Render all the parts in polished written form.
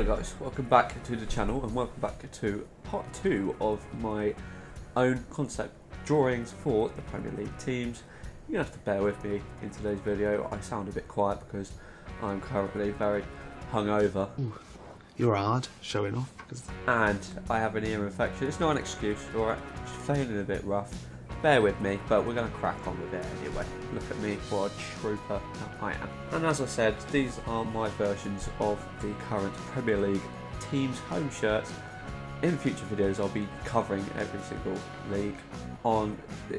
Hello guys, welcome back to the channel and welcome back to part 2 of my own concept drawings for the Premier League teams. You're going to have to bear with me in today's video. I sound a bit quiet because I'm currently very hungover. Ooh, you're hard, showing off. And I have an ear infection. It's not an excuse, alright? Just feeling a bit rough. Bear with me, but we're going to crack on with it anyway. Look at me, what a trooper I am. And as I said, these are my versions of the current Premier League team's home shirts. In future videos, I'll be covering every single league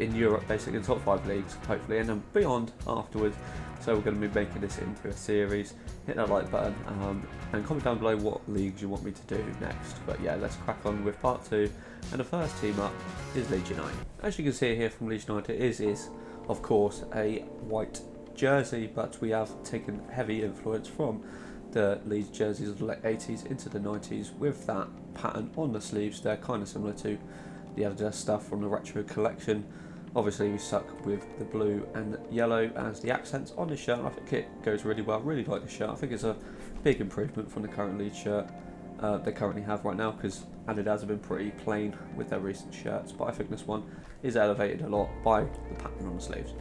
in Europe, basically in top 5 leagues, hopefully, and then beyond afterwards. So we're going to be making this into a series. Hit that like button and comment down below what leagues you want me to do next. But yeah, let's crack on with part 2. And the first team up is Leeds United. As you can see here from Leeds United, it is of course a white jersey, but we have taken heavy influence from the Leeds jerseys of the late 80s into the 90s with that pattern on the sleeves. They're kind of similar to the Adidas stuff from the retro collection. Obviously we stuck with the blue and yellow as the accents on the shirt. I think it goes really well. I really like the shirt. I think it's a big improvement from the current Leeds shirt they currently have right now, because Adidas have been pretty plain with their recent shirts, but I think this one is elevated a lot by the pattern on the sleeves.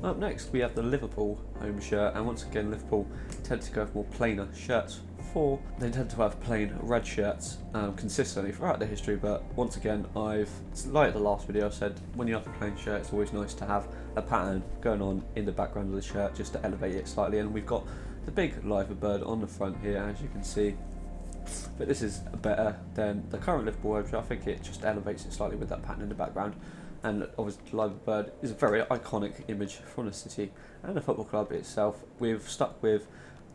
Up next we have the Liverpool home shirt, and once again Liverpool tend to go for more plainer shirts. They tend to have plain red shirts consistently throughout their history, but once again, like the last video I said, when you have a plain shirt it's always nice to have a pattern going on in the background of the shirt just to elevate it slightly. And we've got the big live bird on the front here, as you can see, but this is better than the current Liverpool home shirt. I think it just elevates it slightly with that pattern in the background. And obviously the live bird is a very iconic image from the city and the football club itself. We've stuck with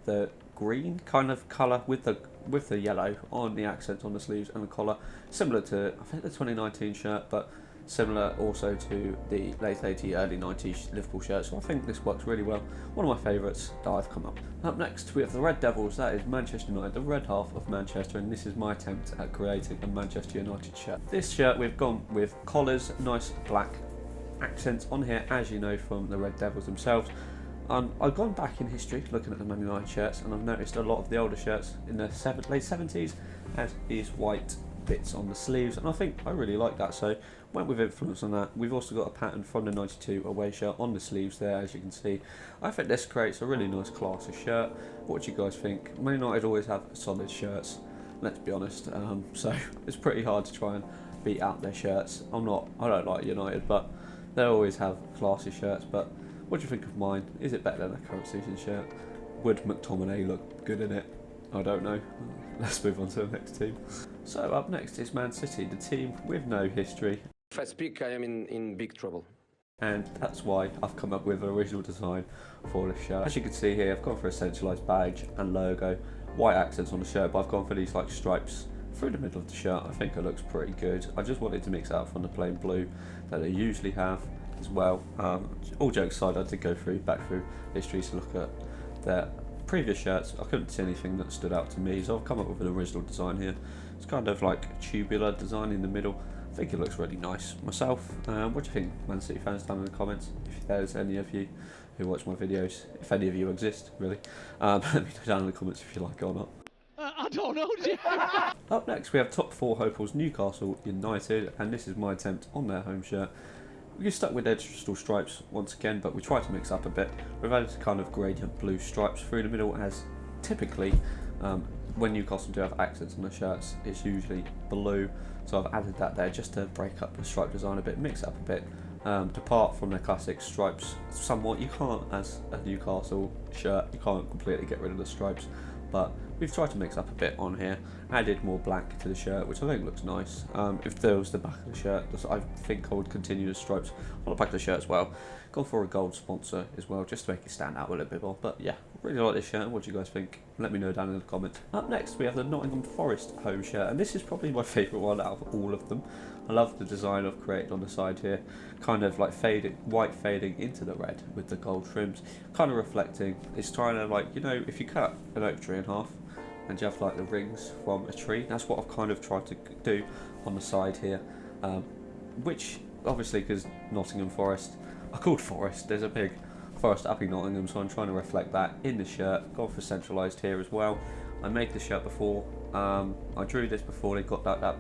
the green kind of colour with the yellow on the accents on the sleeves and the collar, similar to I think the 2019 shirt, but similar also to the late 80s, early 90s Liverpool shirt. So I think this works really well. One of my favourites that I've come up. Up next we have the Red Devils. That is Manchester United, the red half of Manchester, and this is my attempt at creating a Manchester United shirt. This shirt we've gone with collars, nice black accents on here, as you know from the Red Devils themselves. I've gone back in history looking at the Man United shirts, and I've noticed a lot of the older shirts in the late 70s had these white bits on the sleeves, and I think I really like that, so went with influence on that. We've also got a pattern from the 92 away shirt on the sleeves there, as you can see. I think this creates a really nice classy shirt. What do you guys think? Man United always have solid shirts, let's be honest, so it's pretty hard to try and beat out their shirts. I don't like United, but they always have classy shirts. But what do you think of mine? Is it better than a current season shirt? Would McTominay look good in it? I don't know. Let's move on to the next team. So up next is Man City, the team with no history. If I speak, I am in big trouble. And that's why I've come up with an original design for this shirt. As you can see here, I've gone for a centralised badge and logo, white accents on the shirt, but I've gone for these like stripes through the middle of the shirt. I think it looks pretty good. I just wanted to mix it up from the plain blue that they usually have as well. All jokes aside, I did go back through history to look at their previous shirts. I couldn't see anything that stood out to me, so I've come up with an original design here. It's kind of like a tubular design in the middle. I think it looks really nice myself. What do you think, Man City fans, down in the comments? If there's any of you who watch my videos, if any of you exist really, let me know down in the comments if you like it or not. I don't know. Up next we have top 4 hopefuls, Newcastle United, and this is my attempt on their home shirt. We stuck with their traditional stripes once again, but we tried to mix up a bit. We've added kind of gradient blue stripes through the middle, as typically when Newcastle do have accents on their shirts, it's usually blue. So I've added that there just to break up the stripe design a bit, mix it up a bit, depart from their classic stripes somewhat. You can't, as a Newcastle shirt, you can't completely get rid of the stripes, but we've tried to mix up a bit on here. Added more black to the shirt, which I think looks nice. If there was the back of the shirt, I think I would continue the stripes on the back of the shirt as well. Gone for a gold sponsor as well, just to make it stand out a little bit more. But yeah, really like this shirt. What do you guys think? Let me know down in the comments. Up next we have the Nottingham Forest home shirt, and this is probably my favourite one out of all of them. I love the design I've created on the side here, kind of like white fading into the red with the gold trims, kind of reflecting. It's trying to, like, you know, if you cut an oak tree in half and you have like the rings from a tree, that's what I've kind of tried to do on the side here, which obviously, because Nottingham Forest are called Forest, there's a big forest up in Nottingham, so I'm trying to reflect that in the shirt. Gone for centralised here as well. I made this shirt before. I drew this before they got that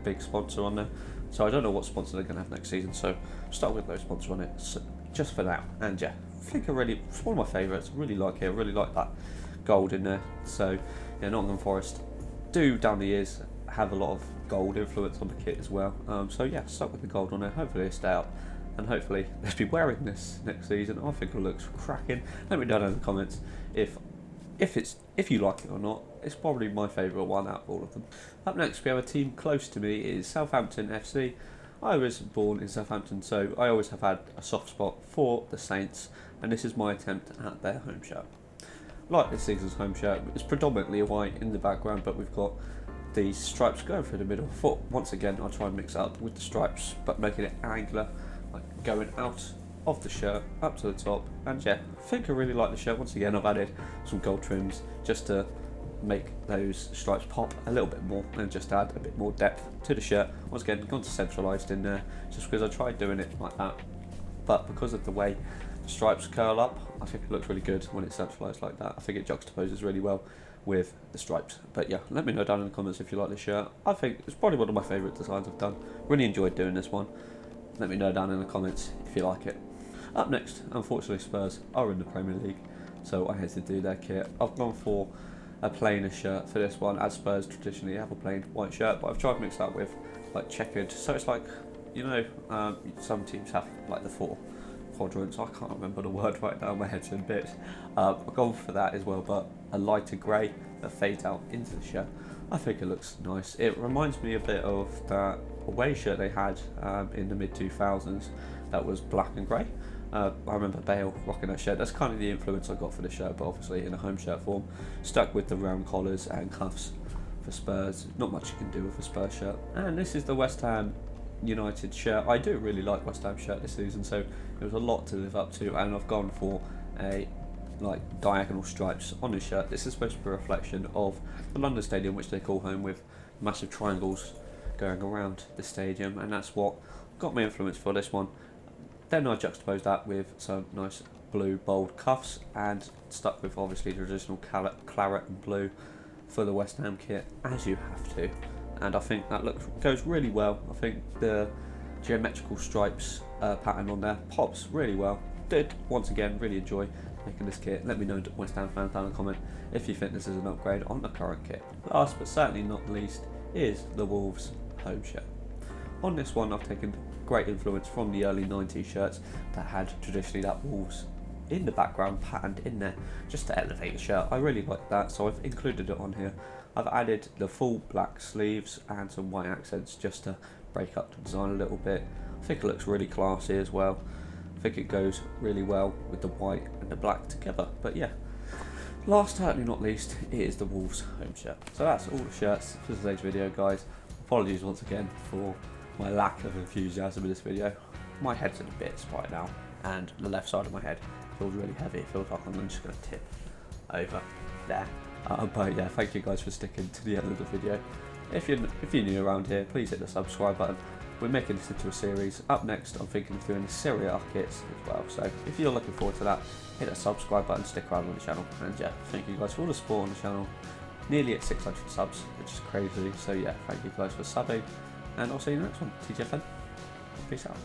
big sponsor on there. So I don't know what sponsor they're going to have next season. So start with no sponsor on it, so just for now. And yeah, I think it's one of my favourites. Really like it. I really like that gold in there. So yeah, Nottingham Forest do down the years have a lot of gold influence on the kit as well. So yeah, stuck with the gold on there. Hopefully they stay up, and hopefully they'll be wearing this next season. I think it looks cracking. Let me know down in the comments if you like it or not. It's probably my favourite one out of all of them. Up next we have a team close to me. It is Southampton FC. I was born in Southampton, so I always have had a soft spot for the Saints, and this is my attempt at their home shirt. Like this season's home shirt, it's predominantly white in the background, but we've got these stripes going through the middle. I thought once again I'll try and mix it up with the stripes, but making it angular, like going out of the shirt up to the top. And yeah, I think I really like the shirt. Once again, I've added some gold trims just to make those stripes pop a little bit more and just add a bit more depth to the shirt. Once again, gone to centralised in there just because I tried doing it like that, but because of the way the stripes curl up, I think it looks really good when it's centralised like that. I think it juxtaposes really well with the stripes. But yeah, let me know down in the comments if you like this shirt. I think it's probably one of my favourite designs I've done. Really enjoyed doing this one. Let me know down in the comments if you like it. Up next, unfortunately Spurs are in the Premier League, so I had to do their kit. I've gone for a plainer shirt for this one, as Spurs traditionally have a plain white shirt, but I've tried to mix that with like checkered, so it's like, you know, some teams have like the 4 quadrants. I can't remember the word right now, my head's in bits. I've gone for that as well, but a lighter grey that fades out into the shirt. I think it looks nice. It reminds me a bit of that away shirt they had in the mid 2000s that was black and grey. I remember Bale rocking that shirt. That's kind of the influence I got for the shirt, but obviously in a home shirt form. Stuck with the round collars and cuffs for Spurs. Not much you can do with a Spurs shirt. And this is the West Ham United shirt. I do really like West Ham shirt this season, so there was a lot to live up to, and I've gone for a like diagonal stripes on this shirt. This is supposed to be a reflection of the London Stadium, which they call home, with massive triangles going around the stadium, and that's what got my influence for this one. Then I juxtaposed that with some nice blue bold cuffs and stuck with obviously the traditional claret and blue for the West Ham kit, as you have to. And I think that goes really well. I think the geometrical stripes pattern on there pops really well. Did once again really enjoy making this kit. Let me know, West Ham fans, down in the comment if you think this is an upgrade on the current kit. Last but certainly not least is the Wolves home shirt. On this one I've taken great influence from the early 90s shirts that had traditionally that Wolves in the background patterned in there just to elevate the shirt. I really like that, so I've included it on here. I've added the full black sleeves and some white accents just to break up the design a little bit. I think it looks really classy as well. I think it goes really well with the white and the black together. But yeah, last certainly not least, it is the Wolves home shirt. So that's all the shirts for today's video, guys. Apologies once again for my lack of enthusiasm in this video. My head's in bits right now, and the left side of my head feels really heavy. It feels like I'm just going to tip over there. But yeah, thank you guys for sticking to the end of the video. If you're new around here, please hit the subscribe button. We're making this into a series. Up next, I'm thinking of doing the Serie A kits as well. So if you're looking forward to that, hit that subscribe button, stick around on the channel. And yeah, thank you guys for all the support on the channel. Nearly at 600 subs, which is crazy. So yeah, thank you guys for subbing. And I'll see you in the next one. TGFN. Peace out.